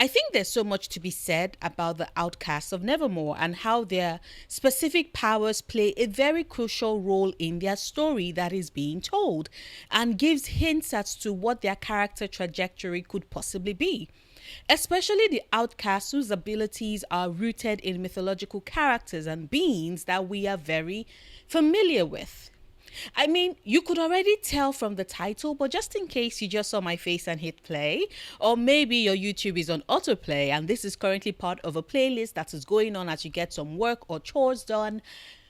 I think there's so much to be said about the outcasts of Nevermore and how their specific powers play a very crucial role in their story that is being told and gives hints as to what their character trajectory could possibly be. Especially the outcasts whose abilities are rooted in mythological characters and beings that we are very familiar with. I mean, you could already tell from the title, but just in case you just saw my face and hit play, or maybe your YouTube is on autoplay and this is currently part of a playlist that is going on as you get some work or chores done.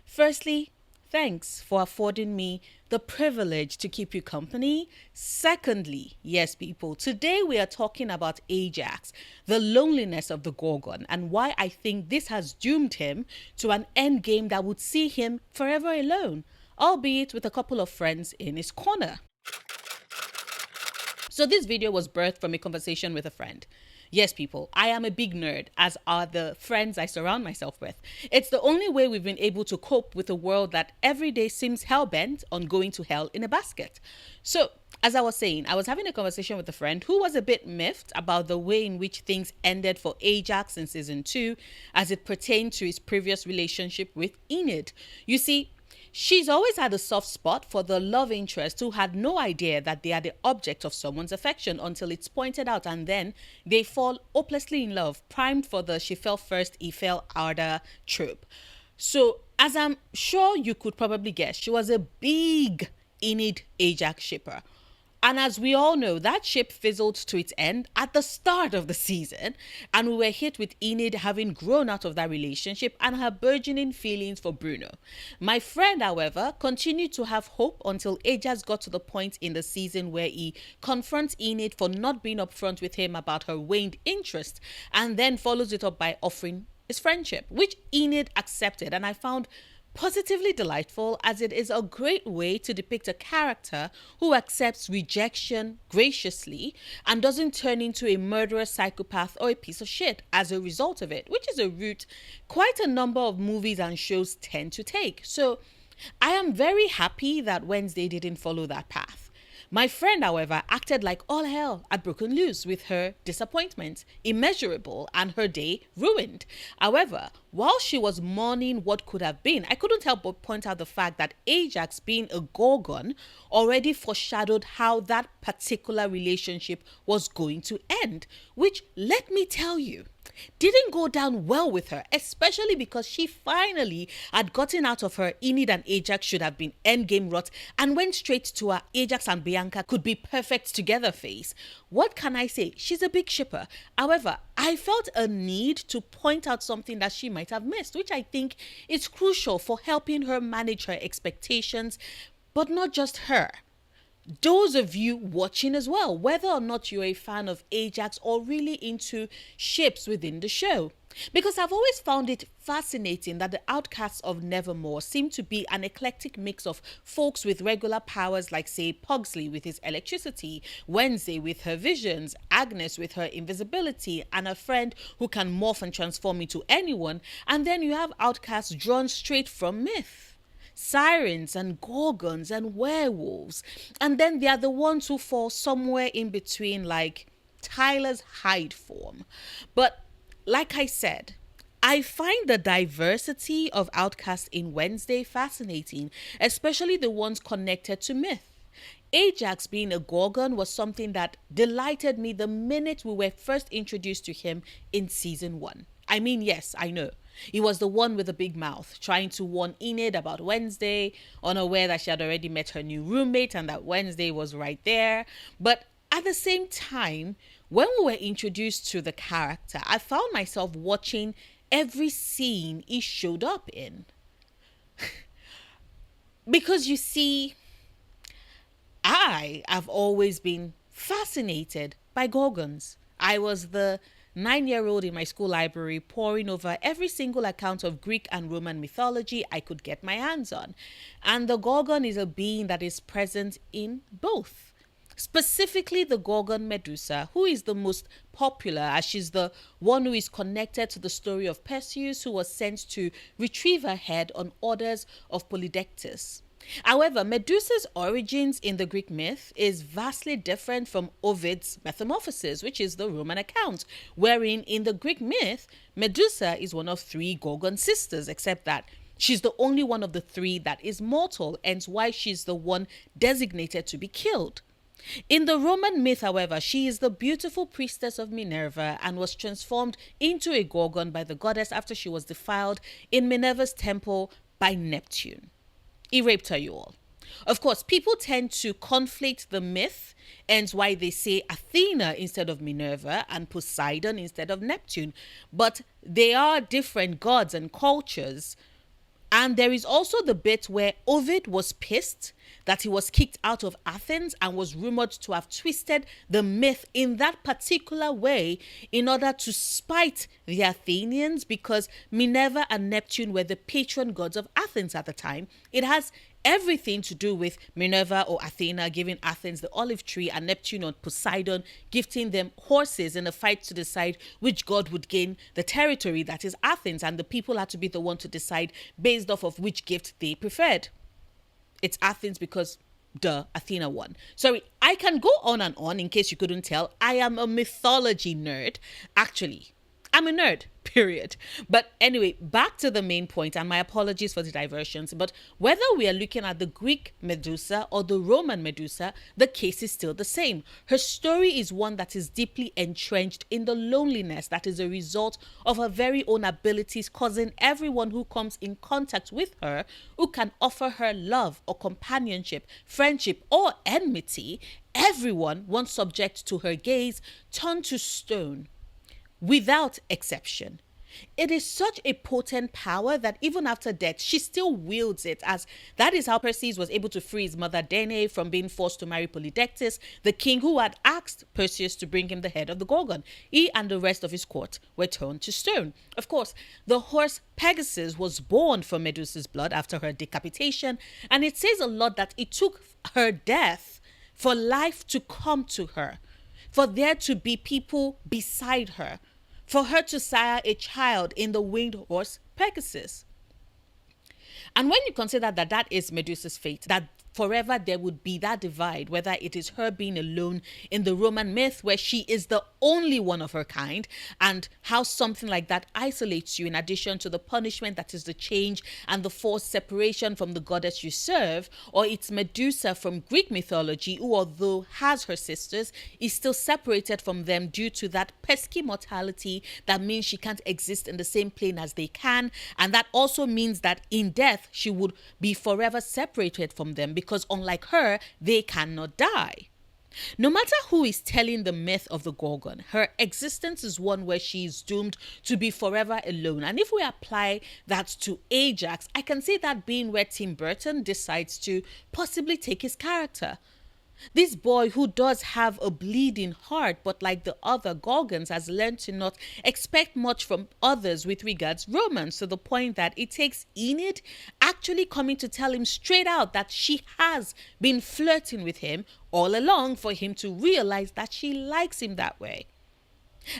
Firstly, thanks for affording me the privilege to keep you company. Secondly, yes, people, today we are talking about Ajax, the loneliness of the Gorgon, and why I think this has doomed him to an end game that would see him forever alone, albeit with a couple of friends in his corner. So this video was birthed from a conversation with a friend. Yes, people, I am a big nerd, as are the friends I surround myself with. It's the only way we've been able to cope with a world that every day seems hell-bent on going to hell in a basket. So, as I was saying, I was having a conversation with a friend who was a bit miffed about the way in which things ended for Ajax in season 2 as it pertained to his previous relationship with Enid. You see, she's always had a soft spot for the love interest who had no idea that they are the object of someone's affection until it's pointed out, and then they fall hopelessly in love, primed for the she fell first, he fell harder trope. So, as I'm sure you could probably guess, she was a big Enid Ajax shipper. And as we all know, that ship fizzled to its end at the start of the season, and we were hit with Enid having grown out of that relationship and her burgeoning feelings for Bruno. My friend, however, continued to have hope until Ajax got to the point in the season where he confronts Enid for not being upfront with him about her waned interest, and then follows it up by offering his friendship, which Enid accepted, and I found positively delightful, as it is a great way to depict a character who accepts rejection graciously and doesn't turn into a murderous psychopath or a piece of shit as a result of it, which is a route quite a number of movies and shows tend to take. So I am very happy that Wednesday didn't follow that path. My friend, however, acted like all hell had broken loose with her disappointment, immeasurable, and her day ruined. However, while she was mourning what could have been, I couldn't help but point out the fact that Ajax, being a Gorgon, already foreshadowed how that particular relationship was going to end, which, let me tell you, didn't go down well with her, especially because she finally had gotten out of her Enid and Ajax should have been endgame rot and went straight to her Ajax and Bianca could be perfect together phase. What can I say? She's a big shipper. However, I felt a need to point out something that she might have missed, which I think is crucial for helping her manage her expectations, but not just her. Those of you watching as well, whether or not you're a fan of Ajax or really into ships within the show. Because I've always found it fascinating that the outcasts of Nevermore seem to be an eclectic mix of folks with regular powers like, say, Pugsley with his electricity, Wednesday with her visions, Agnes with her invisibility, and a friend who can morph and transform into anyone, and then you have outcasts drawn straight from myth. Sirens and gorgons and werewolves. And then they are the ones who fall somewhere in between, like Tyler's Hyde form. But like I said, I find the diversity of outcasts in Wednesday fascinating, especially the ones connected to myth. Ajax being a Gorgon was something that delighted me the minute we were first introduced to him in season 1. I mean, yes, I know. He was the one with the big mouth, trying to warn Enid about Wednesday, unaware that she had already met her new roommate and that Wednesday was right there. But at the same time, when we were introduced to the character, I found myself watching every scene he showed up in. Because you see, I have always been fascinated by Gorgons. I was the 9-year-old in my school library poring over every single account of Greek and Roman mythology I could get my hands on. And the Gorgon is a being that is present in both. Specifically the Gorgon Medusa, who is the most popular as she's the one who is connected to the story of Perseus, who was sent to retrieve her head on orders of Polydectes. However, Medusa's origins in the Greek myth is vastly different from Ovid's Metamorphoses, which is the Roman account, wherein in the Greek myth, Medusa is one of three Gorgon sisters, except that she's the only one of the three that is mortal, hence why she's the one designated to be killed. In the Roman myth, however, she is the beautiful priestess of Minerva and was transformed into a Gorgon by the goddess after she was defiled in Minerva's temple by Neptune. He raped her, you all. Of course, people tend to conflate the myth, hence why they say Athena instead of Minerva and Poseidon instead of Neptune. But they are different gods and cultures. And there is also the bit where Ovid was pissed that he was kicked out of Athens and was rumored to have twisted the myth in that particular way in order to spite the Athenians, because Minerva and Neptune were the patron gods of Athens at the time. It has everything to do with Minerva or Athena giving Athens the olive tree and Neptune or Poseidon gifting them horses in a fight to decide which god would gain the territory that is Athens, and the people had to be the one to decide based off of which gift they preferred. It's Athens because Athena won. Sorry, I can go on and on in case you couldn't tell. I am a mythology nerd. Actually, I'm a nerd, period. But anyway, back to the main point, and my apologies for the diversions. But whether we are looking at the Greek Medusa or the Roman Medusa, the case is still the same. Her story is one that is deeply entrenched in the loneliness that is a result of her very own abilities, causing everyone who comes in contact with her, who can offer her love or companionship, friendship or enmity, everyone, once subject to her gaze, turned to stone. Without exception. It is such a potent power that even after death, she still wields it, as that is how Perseus was able to free his mother Danae from being forced to marry Polydectes, the king who had asked Perseus to bring him the head of the Gorgon. He and the rest of his court were turned to stone. Of course, the horse Pegasus was born from Medusa's blood after her decapitation, and it says a lot that it took her death for life to come to her, for there to be people beside her, for her to sire a child in the winged horse Pegasus. And when you consider that that is Medusa's fate, that forever there would be that divide, whether it is her being alone in the Roman myth where she is the only one of her kind, and how something like that isolates you in addition to the punishment that is the change and the forced separation from the goddess you serve, or it's Medusa from Greek mythology who, although has her sisters, is still separated from them due to that pesky mortality that means she can't exist in the same plane as they can, and that also means that in death she would be forever separated from them because unlike her, they cannot die. No matter who is telling the myth of the Gorgon, her existence is one where she is doomed to be forever alone. And if we apply that to Ajax, I can see that being where Tim Burton decides to possibly take his character. This boy who does have a bleeding heart, but like the other Gorgons, has learned to not expect much from others with regards romance, to the point that it takes Enid actually coming to tell him straight out that she has been flirting with him all along for him to realize that she likes him that way.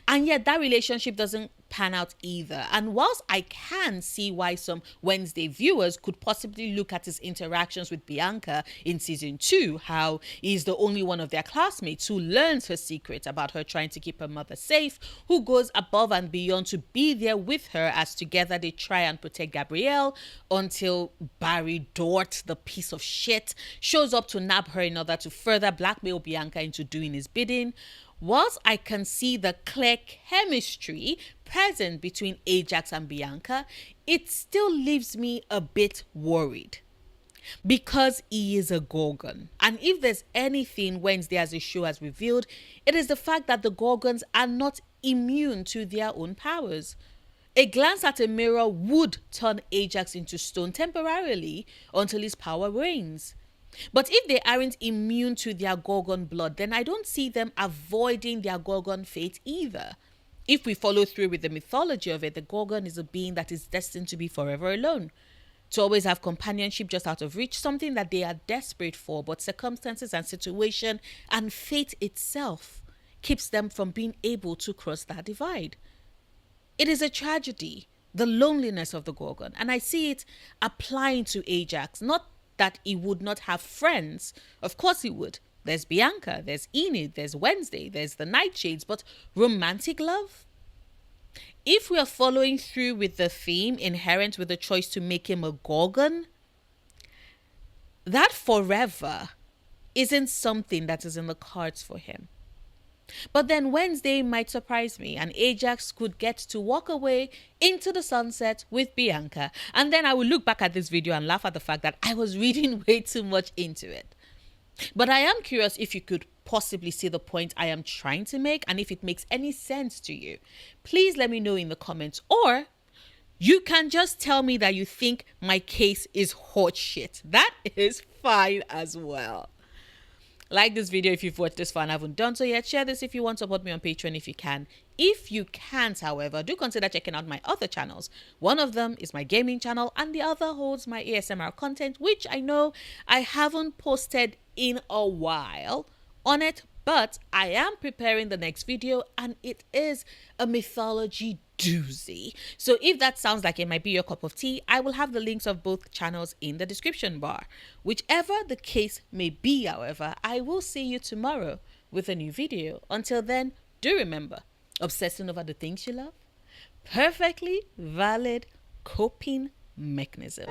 And yet that relationship doesn't pan out either. And whilst I can see why some Wednesday viewers could possibly look at his interactions with Bianca in season 2, how he's the only one of their classmates who learns her secret about her trying to keep her mother safe, who goes above and beyond to be there with her as together they try and protect Gabrielle until Barry Dort, the piece of shit, shows up to nab her in order to further blackmail Bianca into doing his bidding. Whilst I can see the clear chemistry present between Ajax and Bianca, it still leaves me a bit worried. Because he is a Gorgon. And if there's anything Wednesday as a show has revealed, it is the fact that the Gorgons are not immune to their own powers. A glance at a mirror would turn Ajax into stone temporarily until his power wanes. But if they aren't immune to their Gorgon blood, then I don't see them avoiding their Gorgon fate either. If we follow through with the mythology of it, the Gorgon is a being that is destined to be forever alone, to always have companionship just out of reach, something that they are desperate for, but circumstances and situation and fate itself keeps them from being able to cross that divide. It is a tragedy, the loneliness of the Gorgon, and I see it applying to Ajax, not that he would not have friends. Of course he would. There's Bianca, there's Enid, there's Wednesday, there's the Nightshades, but romantic love? If we are following through with the theme inherent with the choice to make him a Gorgon, that forever isn't something that is in the cards for him. But then Wednesday might surprise me, and Ajax could get to walk away into the sunset with Bianca. And then I will look back at this video and laugh at the fact that I was reading way too much into it. But I am curious if you could possibly see the point I am trying to make and if it makes any sense to you. Please let me know in the comments, or you can just tell me that you think my case is hot shit. That is fine as well. Like this video if you've watched this far and haven't done so yet. Share this if you want to support me on Patreon if you can. If you can't, however, do consider checking out my other channels. One of them is my gaming channel and the other holds my ASMR content, which I know I haven't posted in a while on it, but I am preparing the next video and it is a mythology doozy. So if that sounds like it might be your cup of tea, I will have the links of both channels in the description bar. Whichever the case may be, however, I will see you tomorrow with a new video. Until then, do remember, obsessing over the things you love, perfectly valid coping mechanism.